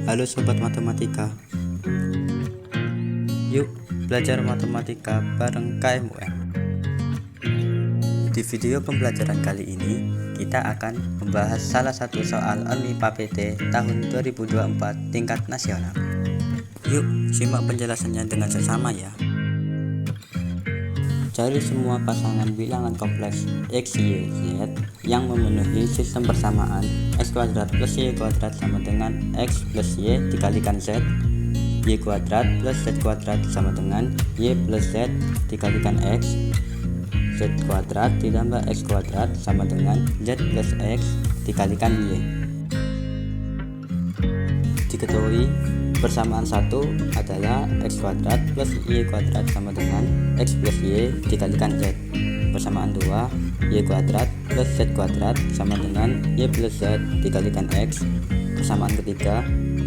Halo sobat matematika. Yuk belajar matematika bareng KMUM. Di video pembelajaran kali ini kita akan membahas salah satu soal MIPA PT tahun 2024 tingkat nasional. Yuk simak penjelasannya dengan seksama ya. Cari semua pasangan bilangan kompleks X, Y, Z yang memenuhi sistem persamaan X kuadrat plus Y kuadrat sama dengan X plus Y dikalikan Z, Y kuadrat plus Z kuadrat sama dengan Y plus Z dikalikan X, Z kuadrat ditambah X kuadrat sama dengan Z plus X dikalikan Y. Diketahui persamaan 1 adalah X kuadrat plus Y kuadrat sama dengan X plus Y dikalikan Z. Persamaan 2 Y kuadrat plus Z kuadrat sama dengan Y plus Z dikalikan X. Persamaan ketiga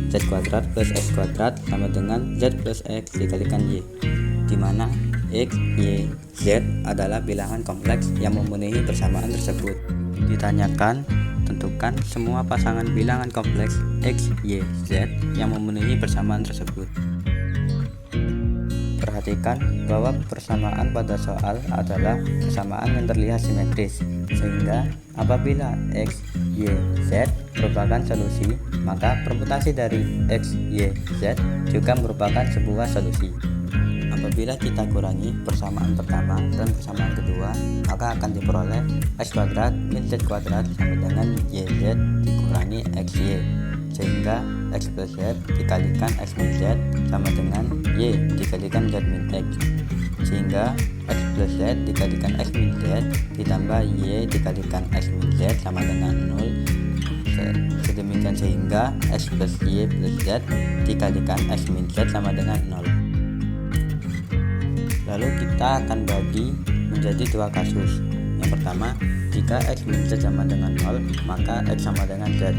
Z kuadrat plus X kuadrat sama dengan Z plus X dikalikan Y, di mana X, Y, Z adalah bilangan kompleks yang memenuhi persamaan tersebut. Ditanyakan, tentukan semua pasangan bilangan kompleks X, Y, Z yang memenuhi persamaan tersebut. Perhatikan bahwa persamaan pada soal adalah persamaan yang terlihat simetris, sehingga apabila X, Y, Z merupakan solusi, maka permutasi dari X, Y, Z juga merupakan sebuah solusi. Apabila kita kurangi persamaan pertama dan persamaan kedua, maka akan diperoleh X kuadrat min Z kuadrat sama dengan YZ dikurangi XY, sehingga X plus Z dikalikan X min Z sama dengan Y dikalikan Z min X, sehingga X plus Z dikalikan X min Z ditambah Y dikalikan X min Z sama dengan 0. Sedemikian sehingga X plus Y plus Z dikalikan X min Z sama dengan 0. Lalu kita akan bagi menjadi dua kasus. Yang pertama, jika X min Z sama dengan 0, maka X sama dengan Z.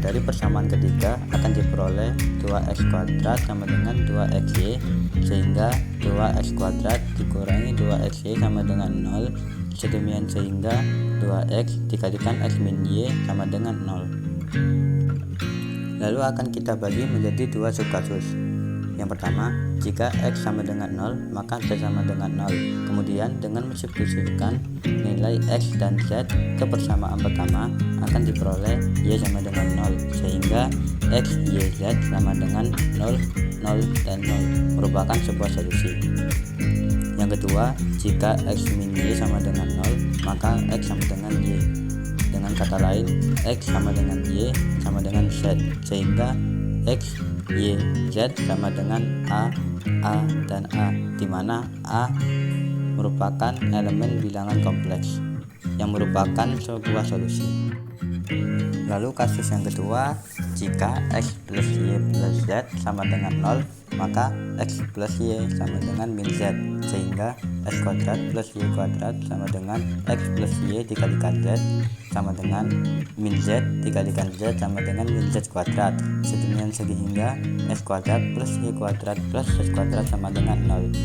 Dari persamaan ketiga akan diperoleh 2X kuadrat sama dengan 2XY, sehingga 2X kuadrat dikurangi 2XY sama dengan 0. Sedemikian sehingga 2X dikalikan X min Y sama dengan 0. Lalu akan kita bagi menjadi dua subkasus. Yang pertama, jika X sama dengan 0, maka Z sama dengan 0. Kemudian dengan mensubstitusikan nilai X dan Z ke persamaan pertama, akan diperoleh Y sama dengan 0, sehingga X, Y, Z sama dengan 0, 0, dan 0 merupakan sebuah solusi. Yang kedua, jika X min Y sama dengan 0, maka X sama dengan Y. Dengan kata lain, X sama dengan Y sama dengan Z, sehingga X, Y, Z sama dengan A, dan A, di mana A merupakan elemen bilangan kompleks yang merupakan sebuah solusi. Lalu kasus yang kedua, jika X plus Y plus Z sama dengan 0, maka X plus Y sama dengan min Z, sehingga X kuadrat plus Y kuadrat sama dengan X plus Y dikalikan Z sama dengan min Z dikalikan Z sama dengan min Z kuadrat. Sedemikian sehingga X kuadrat plus Y kuadrat plus Z kuadrat sama dengan 0.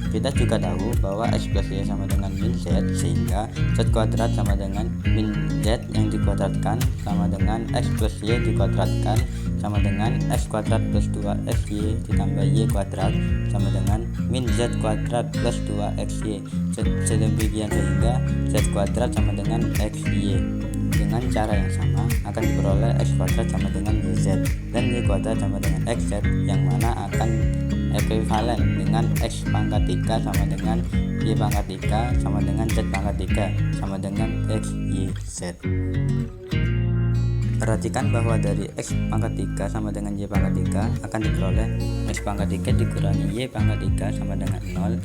Kita juga tahu bahwa X plus Y sama dengan min Z, sehingga Z kuadrat sama dengan min Z yang dikuadratkan sama dengan X plus Y dikuadratkan sama dengan X kuadrat plus 2XY ditambah Y kuadrat sama dengan min Z kuadrat plus 2XY. Sedemikian sehingga Z kuadrat sama dengan XY. Dengan cara yang sama akan diperoleh X kuadrat sama dengan YZ dan Y kuadrat sama dengan XZ, yang mana akan ekuivalen dengan X pangkat 3 sama dengan Y pangkat 3 sama dengan Z pangkat 3 sama dengan XYZ. Perhatikan bahwa dari X pangkat 3 sama dengan Y pangkat 3 akan diperoleh X pangkat 3 dikurangi Y pangkat 3 sama dengan 0,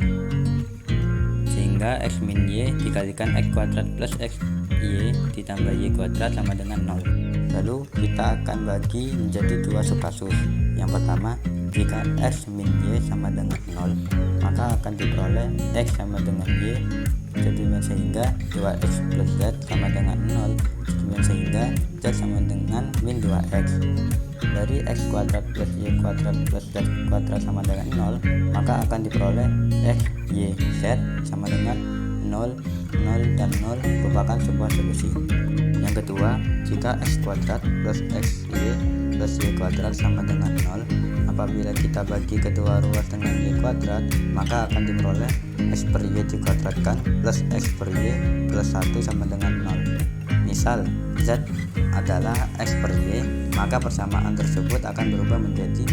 sehingga X min Y dikalikan X kuadrat plus XY ditambah Y kuadrat sama dengan 0. Lalu kita akan bagi menjadi dua subkasus. Yang pertama, jika X min Y sama dengan 0, maka akan diperoleh X sama dengan Y, sehingga 2X plus Z sama dengan 0, sehingga Z sama dengan min 2X. Dari X kuadrat plus Y kuadrat plus Z kuadrat sama dengan 0, maka akan diperoleh X, Y, Z sama dengan 0, 0, dan 0 merupakan sebuah solusi. Yang kedua, jika X kuadrat plus XY plus Y kuadrat sama dengan 0. Apabila kita bagi kedua ruas dengan Y kuadrat, maka akan diperoleh X per Y dikuadratkan plus X per Y plus 1 sama dengan 0. Misal Z adalah X per Y, maka persamaan tersebut akan berubah menjadi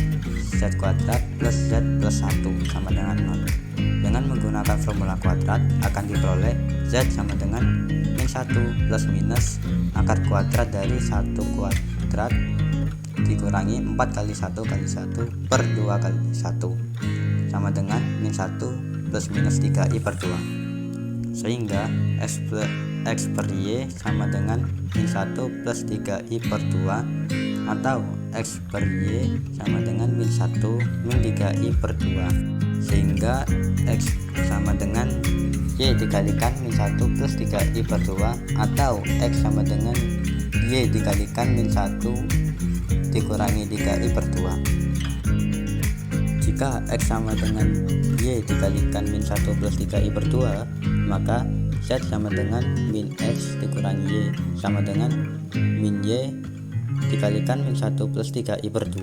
Z kuadrat plus Z plus 1 sama dengan 0. Dengan menggunakan formula kuadrat akan diperoleh Z sama dengan min 1 plus minus akar kuadrat dari 1 kuadrat dikurangi 4 kali 1 kali 1 per 2 kali 1 sama dengan min 1 plus minus 3i per 2, sehingga X per Y sama dengan min 1 plus 3i per 2 atau X per Y sama dengan min 1 min 3i per 2, sehingga X sama dengan Y dikalikan min 1 plus 3i per 2 atau X sama dengan Y dikalikan min 1 dikurangi 3i per 2. Jika X sama dengan Y dikalikan min 1 plus 3i per 2, maka Z sama dengan min X dikurangi Y sama dengan min Y dikalikan min 1 plus 3i per 2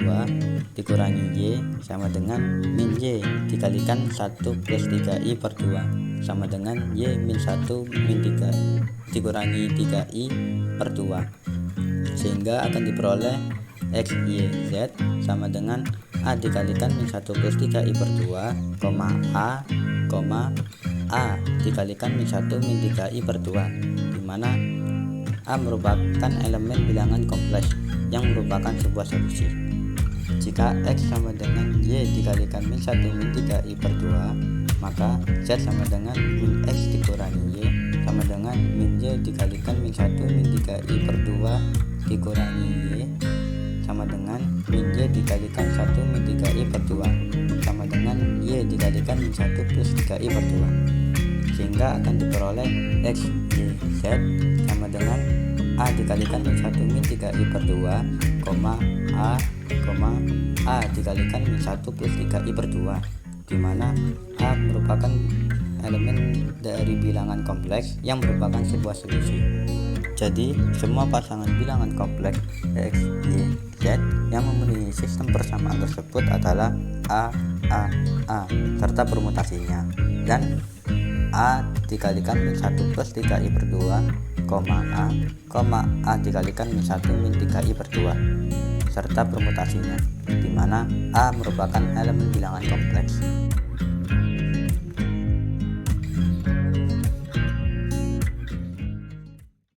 dikurangi Y sama dengan min Y dikalikan 1 plus 3i per 2 sama dengan Y min 1 min 3 dikurangi 3i per 2, sehingga akan diperoleh X, Y, Z sama dengan A dikalikan min 1 plus 3i per 2, A dikalikan min 1 min 3i per 2, dimana A merupakan elemen bilangan kompleks yang merupakan sebuah solusi. Jika X sama dengan Y dikalikan min 1 min 3i per 2, maka Z sama dengan min X dikurangi Y sama dengan min Y dikalikan min 1 min 3i per 2 dikurangi Y sama dengan min Y dikalikan 1 min 3i per 2 sama dengan Y dikalikan min 1 plus 3i per 2, sehingga akan diperoleh X, Y, Z sama dengan A dikalikan min 1 min 3i per 2, A dikalikan min 1 plus 3i per 2, dimana A merupakan elemen dari bilangan kompleks yang merupakan sebuah solusi. Jadi semua pasangan bilangan kompleks X, Y, Z yang memenuhi sistem persamaan tersebut adalah A serta permutasinya, dan A dikalikan min 1 plus 3i per 2, A dikalikan min 1 min 3i per 2 serta permutasinya, di mana A merupakan elemen bilangan kompleks.